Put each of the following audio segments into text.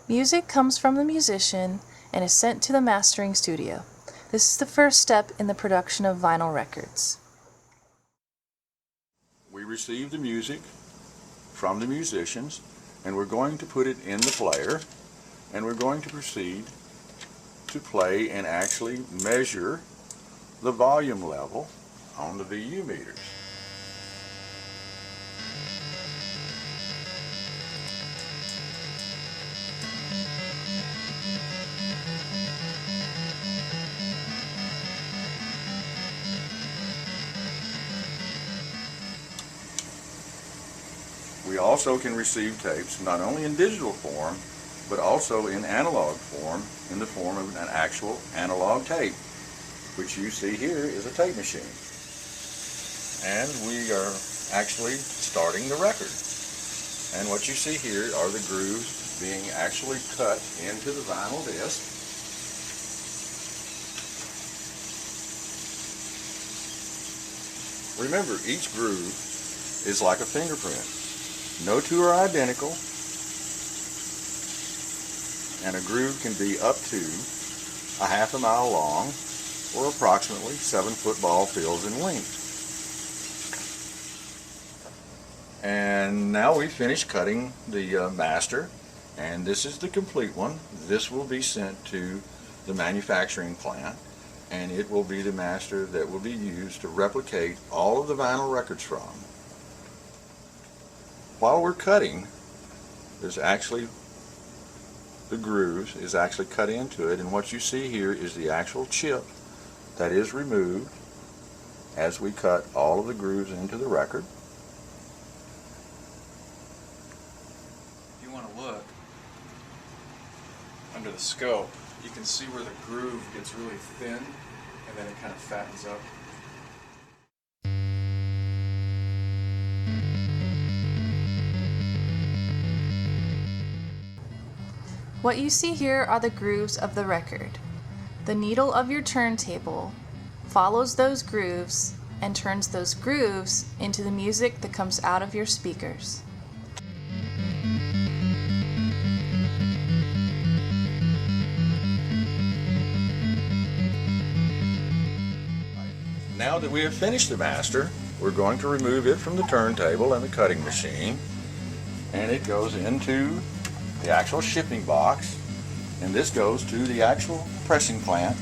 Music comes from the musician and is sent to the mastering studio. This is the first step in the production of vinyl records. We receive the music from the musicians, and we're going to put it in the player, and we're going to proceed to play and actually measure the volume level on the VU meters. We also can receive tapes not only in digital form, but also in analog form, in the form of an actual analog tape, which you see here is a tape machine. And we are actually starting the record. And what you see here are the grooves being actually cut into the vinyl disc. Remember, each groove is like a fingerprint. No two are identical, and a groove can be up to a half a mile long or approximately 7 football fields in length. And now we finished cutting the master, and this is the complete one. This will be sent to the manufacturing plant, and it will be the master that will be used to replicate all of the vinyl records from. While we're cutting, there's actually the grooves is actually cut into it, and what you see here is the actual chip that is removed as we cut all of the grooves into the record. If you want to look under the scope, you can see where the groove gets really thin and then it kind of fattens up. What you see here are the grooves of the record. The needle of your turntable follows those grooves and turns those grooves into the music that comes out of your speakers. Now that we have finished the master, we're going to remove it from the turntable and the cutting machine, and it goes into the actual shipping box, and this goes to the actual pressing plant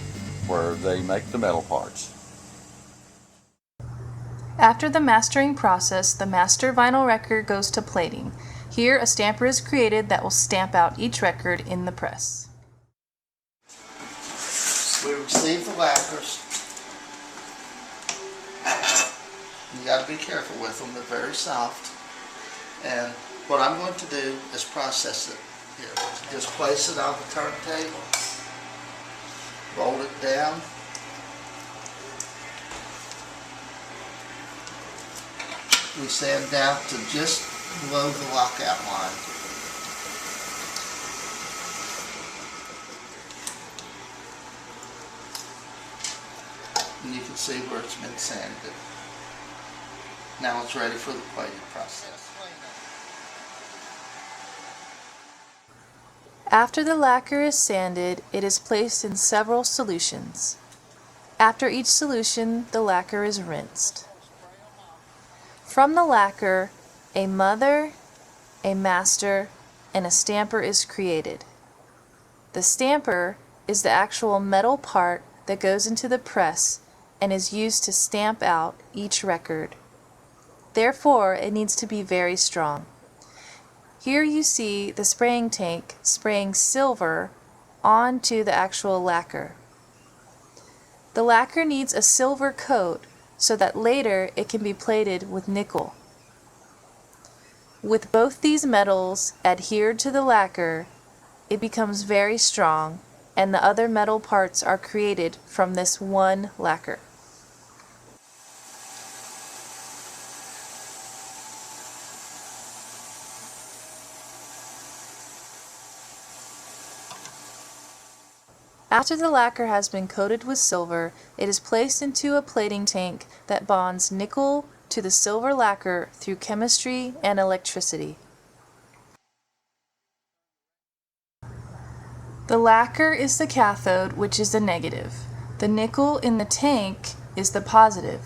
where they make the metal parts. After the mastering process, the master vinyl record goes to plating. Here, a stamper is created that will stamp out each record in the press. We receive the lacquers. You got to be careful with them, they're very soft. And what I'm going to do is process it. Just place it on the turntable, roll it down, we sand down to just below the lockout line. And you can see where it's been sanded. Now it's ready for the plating process. After the lacquer is sanded, it is placed in several solutions. After each solution, the lacquer is rinsed. From the lacquer, a mother, a master, and a stamper is created. The stamper is the actual metal part that goes into the press and is used to stamp out each record. Therefore, it needs to be very strong. Here you see the spraying tank spraying silver onto the actual lacquer. The lacquer needs a silver coat so that later it can be plated with nickel. With both these metals adhered to the lacquer, it becomes very strong, and the other metal parts are created from this one lacquer. After the lacquer has been coated with silver, it is placed into a plating tank that bonds nickel to the silver lacquer through chemistry and electricity. The lacquer is the cathode, which is the negative. The nickel in the tank is the positive.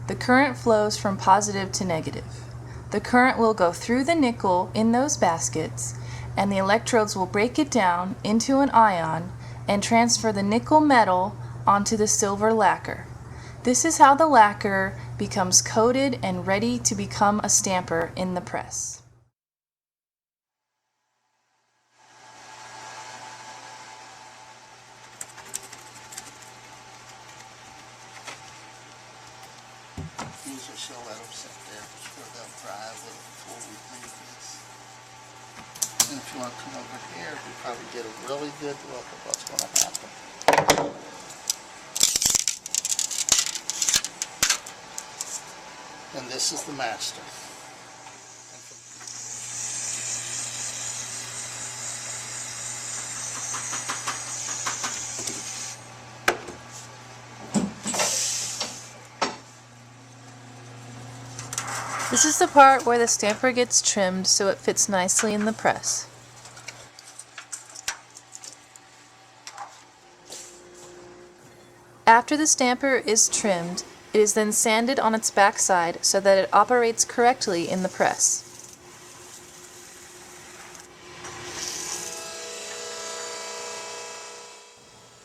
The current flows from positive to negative. The current will go through the nickel in those baskets, and the electrodes will break it down into an ion and transfer the nickel metal onto the silver lacquer. This is how the lacquer becomes coated and ready to become a stamper in the press. Usually she'll let them sit there so they'll dry a little before we leave this. And if you want to come over here, we probably get a really good look at what's going to happen. And this is the master. This is the part where the stamper gets trimmed so it fits nicely in the press. After the stamper is trimmed, it is then sanded on its backside so that it operates correctly in the press.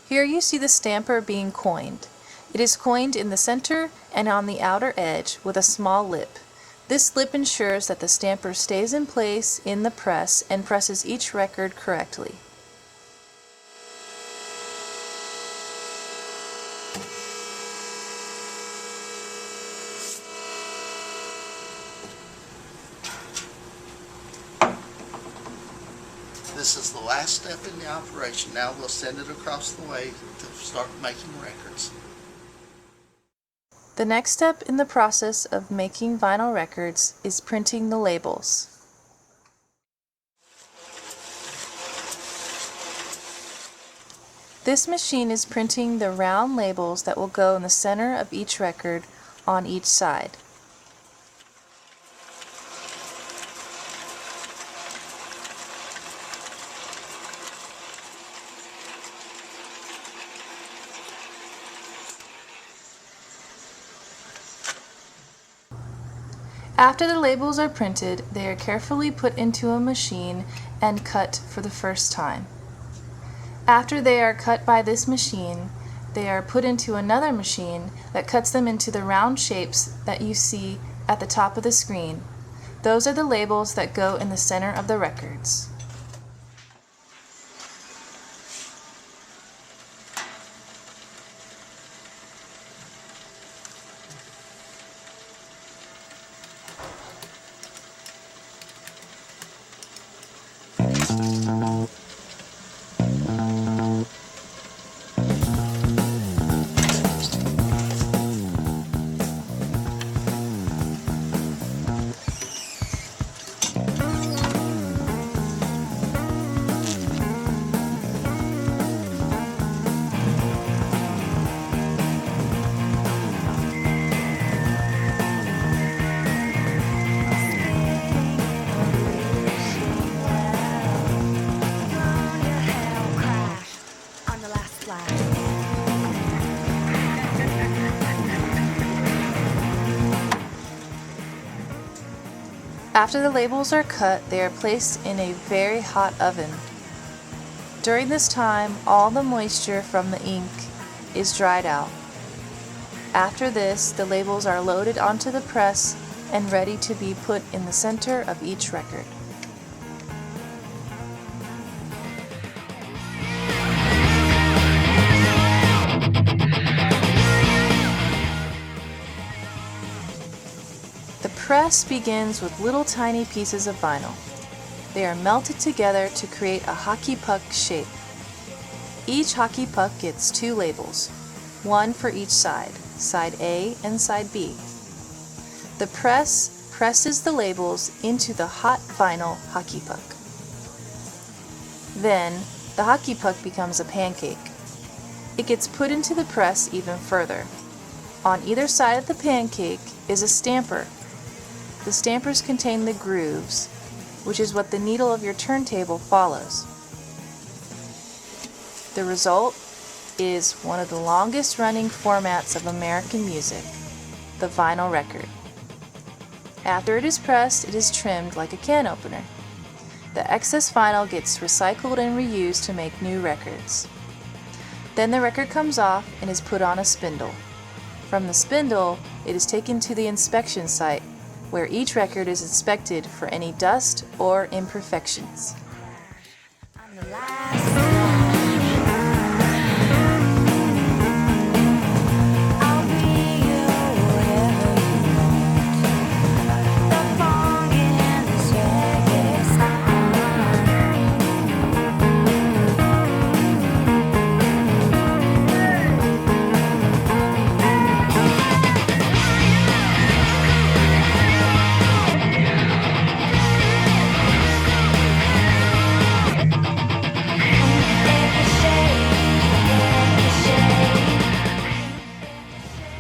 Here you see the stamper being coined. It is coined in the center and on the outer edge with a small lip. This lip ensures that the stamper stays in place in the press and presses each record correctly. This is the last step in the operation. Now we'll send it across the way to start making records. The next step in the process of making vinyl records is printing the labels. This machine is printing the round labels that will go in the center of each record on each side. After the labels are printed, they are carefully put into a machine and cut for the first time. After they are cut by this machine, they are put into another machine that cuts them into the round shapes that you see at the top of the screen. Those are the labels that go in the center of the records. After the labels are cut, they are placed in a very hot oven. During this time, all the moisture from the ink is dried out. After this, the labels are loaded onto the press and ready to be put in the center of each record. The press begins with little tiny pieces of vinyl. They are melted together to create a hockey puck shape. Each hockey puck gets 2 labels, one for each side, side A and side B. The press presses the labels into the hot vinyl hockey puck. Then, the hockey puck becomes a pancake. It gets put into the press even further. On either side of the pancake is a stamper. The stampers contain the grooves, which is what the needle of your turntable follows. The result is one of the longest running formats of American music, the vinyl record. After it is pressed, it is trimmed like a can opener. The excess vinyl gets recycled and reused to make new records. Then the record comes off and is put on a spindle. From the spindle, it is taken to the inspection site, where each record is inspected for any dust or imperfections.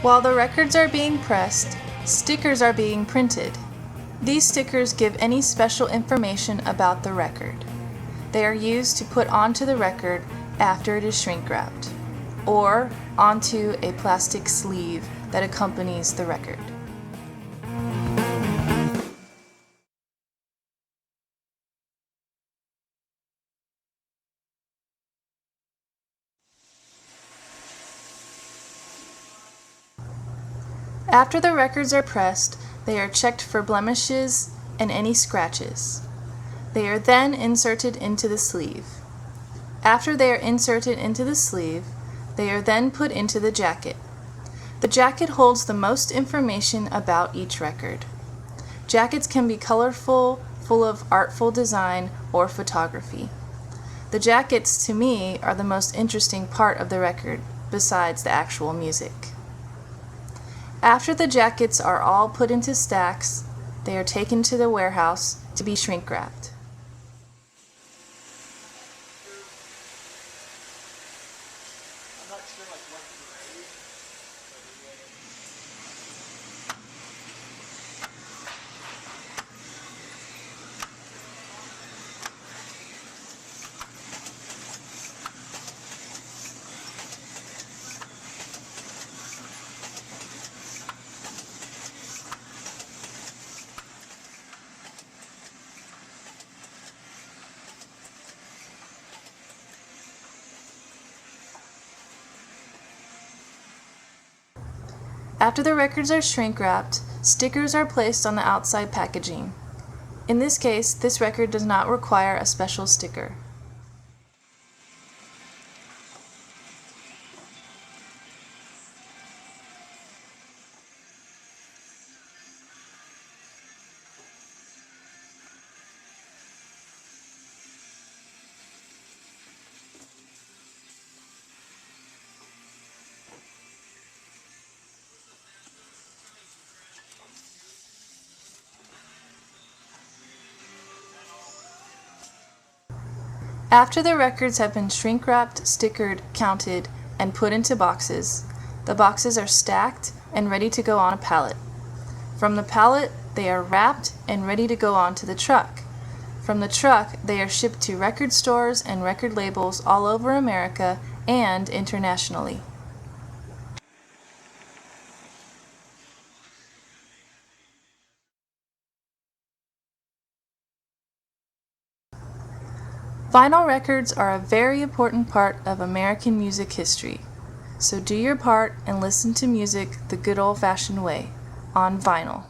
While the records are being pressed, stickers are being printed. These stickers give any special information about the record. They are used to put onto the record after it is shrink wrapped, or onto a plastic sleeve that accompanies the record. After the records are pressed, they are checked for blemishes and any scratches. They are then inserted into the sleeve. After they are inserted into the sleeve, they are then put into the jacket. The jacket holds the most information about each record. Jackets can be colorful, full of artful design, or photography. The jackets, to me, are the most interesting part of the record, besides the actual music. After the jackets are all put into stacks, they are taken to the warehouse to be shrink wrapped. After the records are shrink wrapped, stickers are placed on the outside packaging. In this case, this record does not require a special sticker. After the records have been shrink wrapped, stickered, counted, and put into boxes, the boxes are stacked and ready to go on a pallet. From the pallet, they are wrapped and ready to go onto the truck. From the truck, they are shipped to record stores and record labels all over America and internationally. Vinyl records are a very important part of American music history, so do your part and listen to music the good old-fashioned way, on vinyl.